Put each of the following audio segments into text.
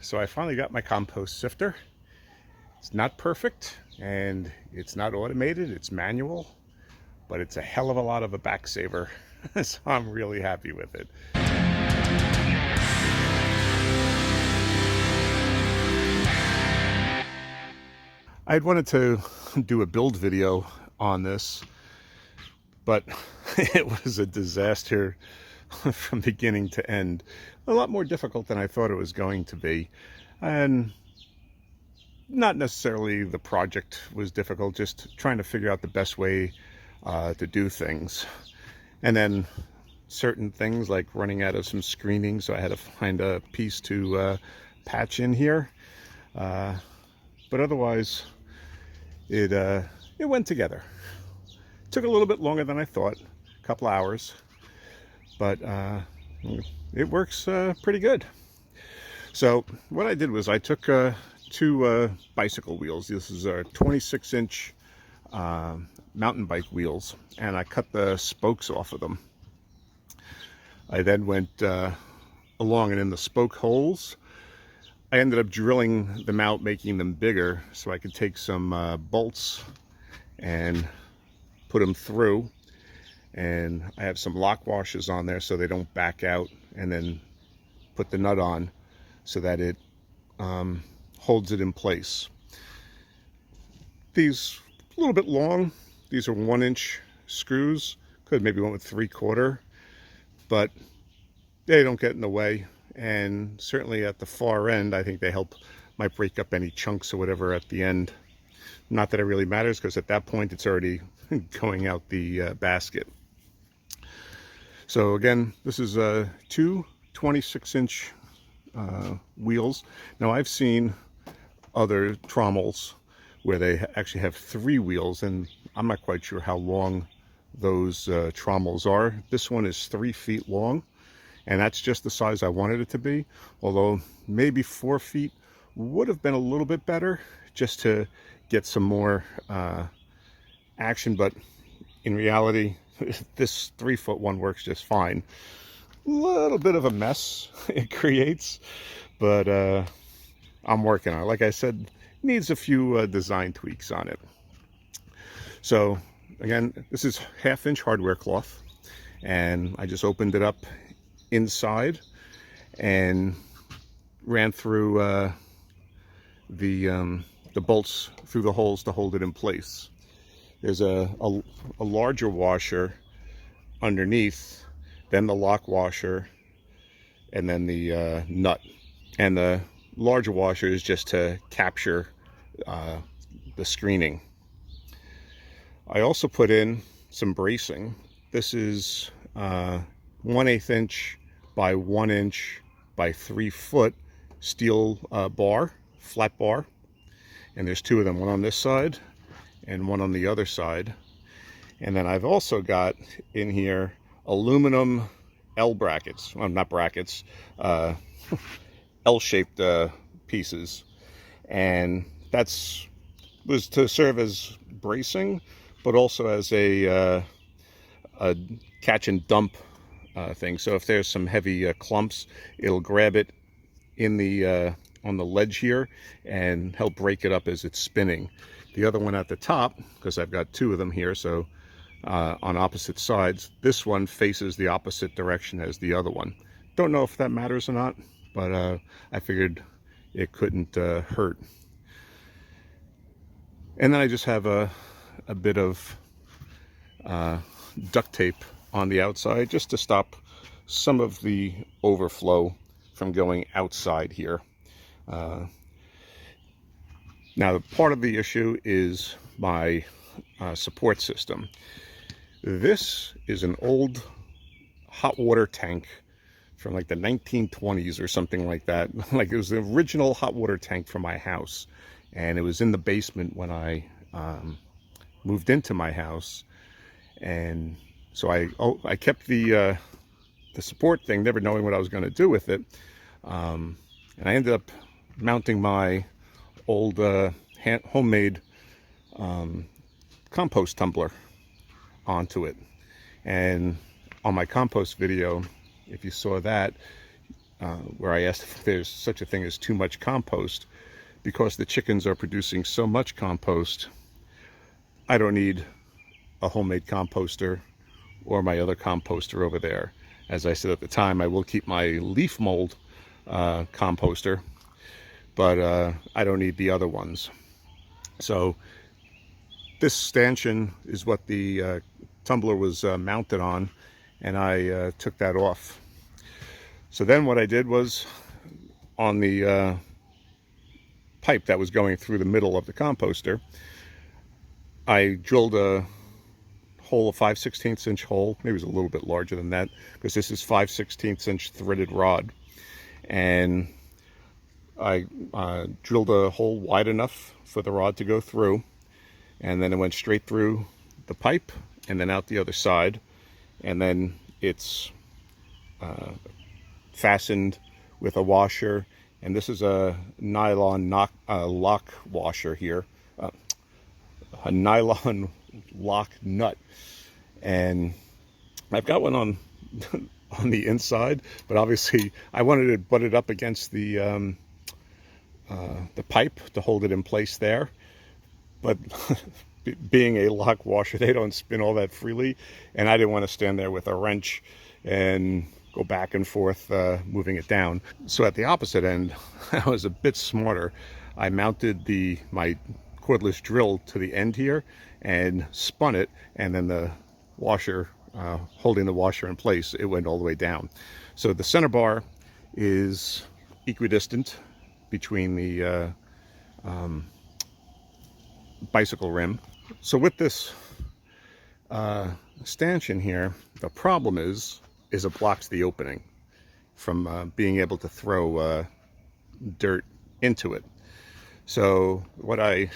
So I finally got my compost sifter. It's not perfect and it's not automated, it's manual, but it's a hell of a lot of a back saver. So I'm really happy with it. I'd wanted to do a build video on this, but it was a disaster from beginning to end. A lot more difficult than I thought it was going to be. And not necessarily the project was difficult, just trying to figure out the best way to do things. And then certain things like running out of some screening, so I had to find a piece to patch in here. But otherwise, it went together. Took a little bit longer than I thought, a couple hours, but it works pretty good. So what I did was I took two bicycle wheels. This is a 26-inch mountain bike wheels, and I cut the spokes off of them. I then went along, and in the spoke holes, I ended up drilling them out, making them bigger so I could take some bolts and put them through. And I have some lock washers on there so they don't back out, and then put the nut on so that it holds it in place. These a little bit long. These are 1-inch screws. Could maybe went with 3/4, but they don't get in the way. And certainly at the far end, I think they might break up any chunks or whatever at the end. Not that it really matters, because at that point it's already going out the basket. So again, this is two 26-inch wheels. Now I've seen other trommels where they actually have 3 wheels, and I'm not quite sure how long those trommels are. This one is 3 feet long, and that's just the size I wanted it to be, although maybe 4 feet would have been a little bit better just to get some more action. But in reality, this 3-foot one works just fine. A little bit of a mess it creates, but I'm working on it. Like I said, needs a few design tweaks on it. So again, this is 1/2-inch hardware cloth, and I just opened it up inside and ran through the bolts through the holes to hold it in place. There's a larger washer underneath, then the lock washer, and then the nut. And the larger washer is just to capture the screening. I also put in some bracing. This is 1/8 inch by 1 inch by 3 foot steel bar, flat bar. And there's 2 of them, one on this side and one on the other side. And then I've also got in here aluminum L brackets, well, not brackets, L-shaped pieces. And was to serve as bracing, but also as a catch and dump thing. So if there's some heavy clumps, it'll grab it in the on the ledge here and help break it up as it's spinning. The other one at the top, because I've got 2 of them here, so on opposite sides, this one faces the opposite direction as the other one. Don't know if that matters or not, but I figured it couldn't hurt. And then I just have a bit of duct tape on the outside just to stop some of the overflow from going outside here. Now, part of the issue is my support system. This is an old hot water tank from like the 1920s or something like that. Like, it was the original hot water tank for my house, and it was in the basement when I moved into my house. And so I kept the support thing, never knowing what I was going to do with it. And I ended up mounting my old homemade compost tumbler onto it. And on my compost video, if you saw that, where I asked if there's such a thing as too much compost. Because the chickens are producing so much compost, I don't need a homemade composter or my other composter over there. As I said at the time, I will keep my leaf mold composter, but I don't need the other ones. So this stanchion is what the tumbler was mounted on, and I took that off. So then what I did was, on the pipe that was going through the middle of the composter, I drilled a hole, a 5/16 inch hole. Maybe it was a little bit larger than that, because this is 5/16 inch threaded rod. And I drilled a hole wide enough for the rod to go through, and then it went straight through the pipe and then out the other side. And then it's fastened with a washer, and this is a nylon lock washer here, a nylon lock nut. And I've got one on on the inside, but obviously I wanted to butt it up against the pipe to hold it in place there. But being a lock washer, they don't spin all that freely, and I didn't want to stand there with a wrench and go back and forth moving it down. So at the opposite end, I was a bit smarter. I mounted my cordless drill to the end here and spun it, and then the washer, holding the washer in place, it went all the way down. So the center bar is equidistant between the bicycle rim. So with this stanchion here, the problem is it blocks the opening from being able to throw dirt into it. So what I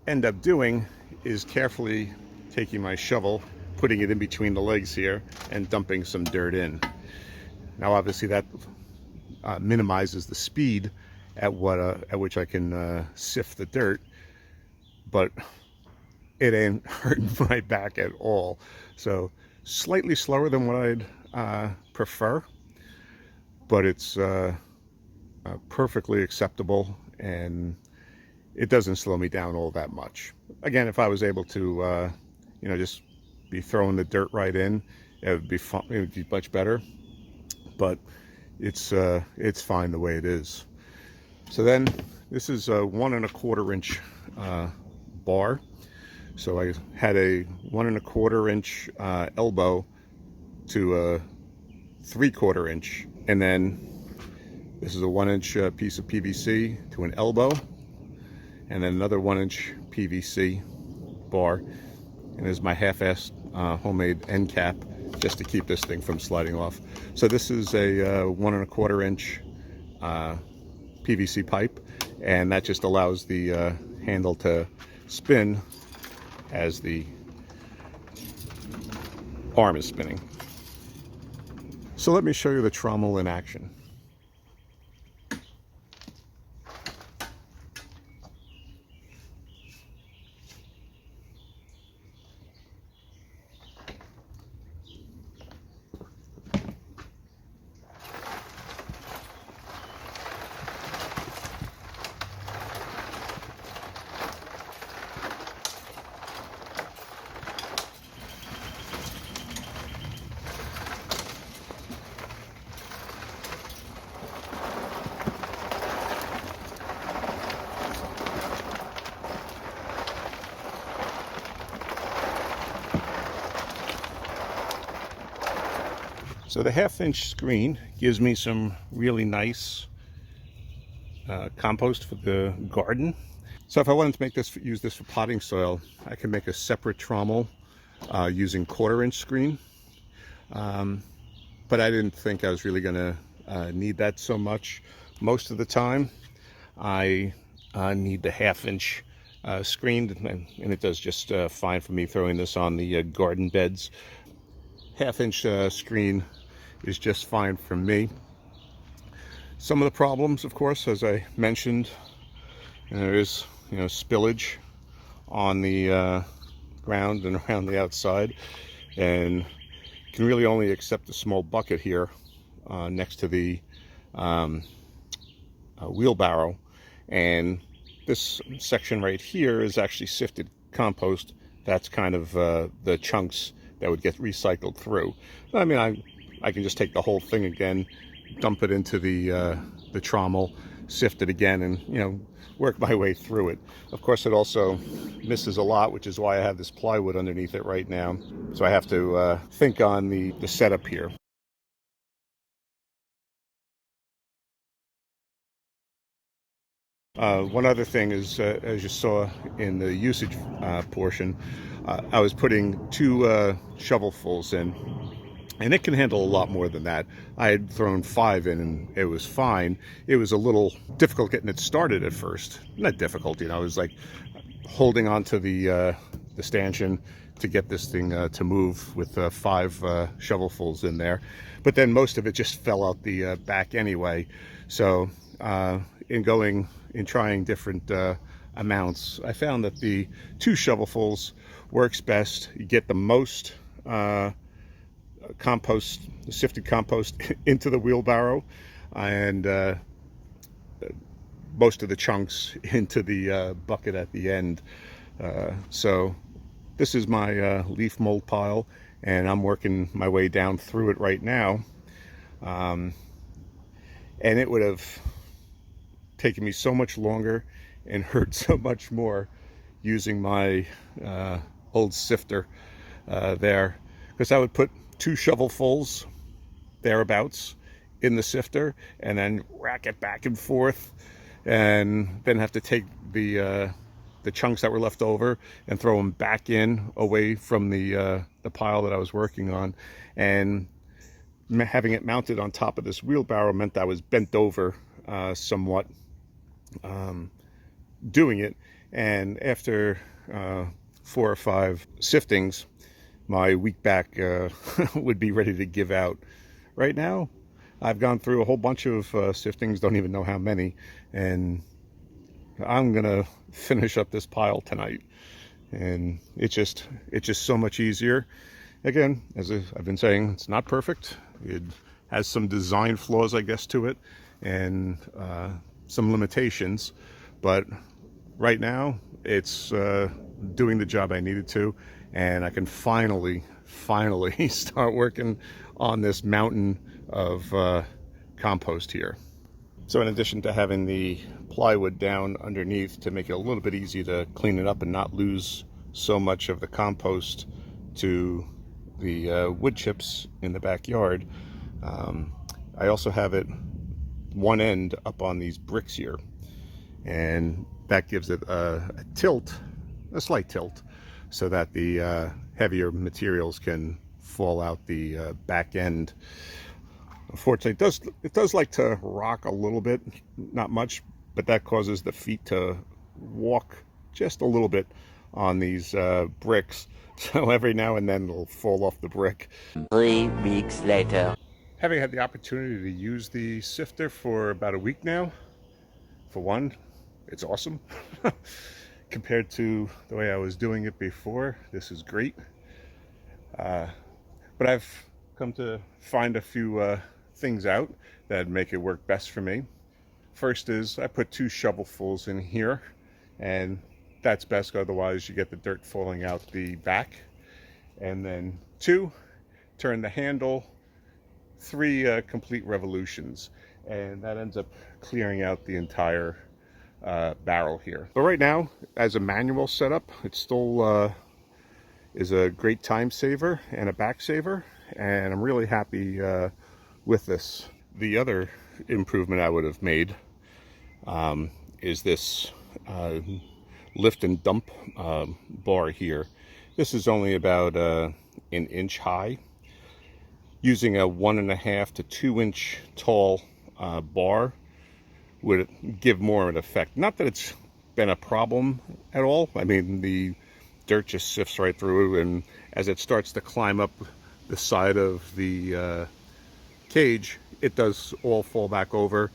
end up doing is carefully taking my shovel, putting it in between the legs here, and dumping some dirt in. Now obviously that minimizes the speed at which I can sift the dirt, but it ain't hurting my back at all. So slightly slower than what I'd prefer, but it's perfectly acceptable, and it doesn't slow me down all that much. Again, if I was able to just be throwing the dirt right in, it would be fun, it would be much better, but it's fine the way it is. So then this is a 1 1/4 inch bar. So I had a 1 1/4 inch elbow to a 3/4 inch, and then this is a 1 inch piece of PVC to an elbow, and then another 1 inch PVC bar, and there's my half-assed homemade end cap just to keep this thing from sliding off. So this is a 1 1/4 inch PVC pipe, and that just allows the handle to spin as the arm is spinning. So let me show you the trommel in action. So the 1/2 inch screen gives me some really nice compost for the garden. So if I wanted to make this, use this for potting soil, I can make a separate trommel using 1/4 inch screen. But I didn't think I was really going to need that so much. Most of the time I need the 1/2 inch screen, and it does just fine for me throwing this on the garden beds. 1/2 inch screen is just fine for me. Some of the problems, of course, as I mentioned, there is spillage on the ground and around the outside, and can really only accept a small bucket here next to the wheelbarrow, and this section right here is actually sifted compost. That's kind of the chunks that would get recycled through. I mean, I can just take the whole thing again, dump it into the trommel, sift it again, and, you know, work my way through it. Of course, it also misses a lot, which is why I have this plywood underneath it right now. So I have to think on the setup here. One other thing is, as you saw in the usage portion, I was putting 2 shovelfuls in, and it can handle a lot more than that. I had thrown 5 in, and it was fine. It was a little difficult getting it started at first. Not difficult, you know, it was like holding onto the stanchion to get this thing to move with 5 shovelfuls in there. But then most of it just fell out the back anyway. So in trying different amounts, I found that the 2 shovelfuls works best. You get the most compost, sifted compost into the wheelbarrow, and most of the chunks into the bucket at the end. So this is my leaf mold pile, and I'm working my way down through it right now. And it would have taken me so much longer and hurt so much more using my old sifter there, because I would put 2 shovelfuls thereabouts in the sifter and then rack it back and forth, and then have to take the chunks that were left over and throw them back in away from the pile that I was working on. And having it mounted on top of this wheelbarrow meant I was bent over somewhat doing it. And after 4 or 5 siftings, my weak back would be ready to give out. Right now, I've gone through a whole bunch of siftings, don't even know how many, and I'm gonna finish up this pile tonight. And it's just so much easier. Again, as I've been saying, it's not perfect. It has some design flaws, I guess, to it, and some limitations, but right now it's doing the job I needed to, and I can finally start working on this mountain of compost here. So in addition to having the plywood down underneath to make it a little bit easy to clean it up and not lose so much of the compost to the wood chips in the backyard, I also have it one end up on these bricks here, and that gives it a tilt, a slight tilt, so that the heavier materials can fall out the back end. Unfortunately, it does like to rock a little bit, not much, but that causes the feet to walk just a little bit on these bricks. So every now and then it'll fall off the brick. 3 weeks later. Having had the opportunity to use the sifter for about a week now, for one, it's awesome. Compared to the way I was doing it before, this is great. But I've come to find a few things out that make it work best for me. First is I put 2 shovelfuls in here, and that's best, otherwise you get the dirt falling out the back. And then 2, turn the handle 3 complete revolutions, and that ends up clearing out the entire barrel here. But right now, as a manual setup, it still is a great time saver and a back saver, and I'm really happy with this. The other improvement I would have made is this lift and dump bar here. This is only about an inch high. Using a 1.5 to 2 inch tall bar would give more of an effect. Not that it's been a problem at all. I mean, the dirt just sifts right through, and as it starts to climb up the side of the cage, it does all fall back over,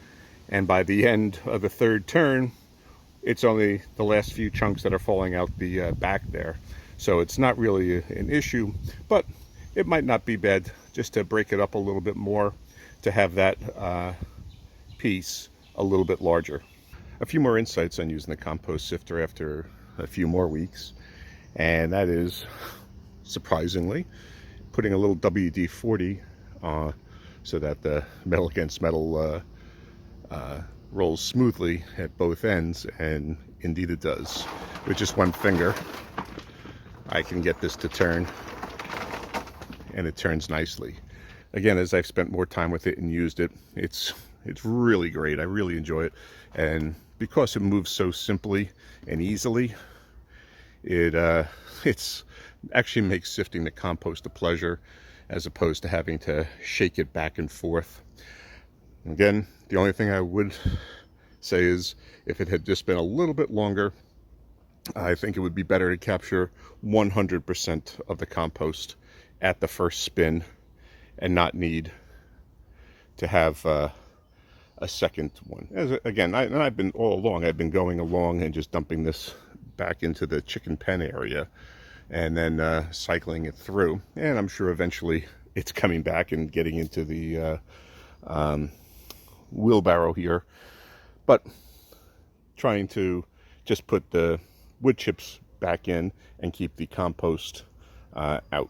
and by the end of the 3rd turn, it's only the last few chunks that are falling out the back there. So it's not really an issue, but it might not be bad just to break it up a little bit more to have that piece a little bit larger. A few more insights on using the compost sifter after a few more weeks, and that is, surprisingly, putting a little WD-40 so that the metal against metal rolls smoothly at both ends, and indeed it does. With just one finger I can get this to turn, and it turns nicely. Again, as I've spent more time with it and used it, it's really great. I really enjoy it, and because it moves so simply and easily, it's actually makes sifting the compost a pleasure, as opposed to having to shake it back and forth. Again, the only thing I would say is, if it had just been a little bit longer, I think it would be better to capture 100% of the compost at the first spin and not need to have a second one. Again, I've been all along, I've been going along and just dumping this back into the chicken pen area and then cycling it through, and I'm sure eventually it's coming back and getting into the wheelbarrow here, but trying to just put the wood chips back in and keep the compost out.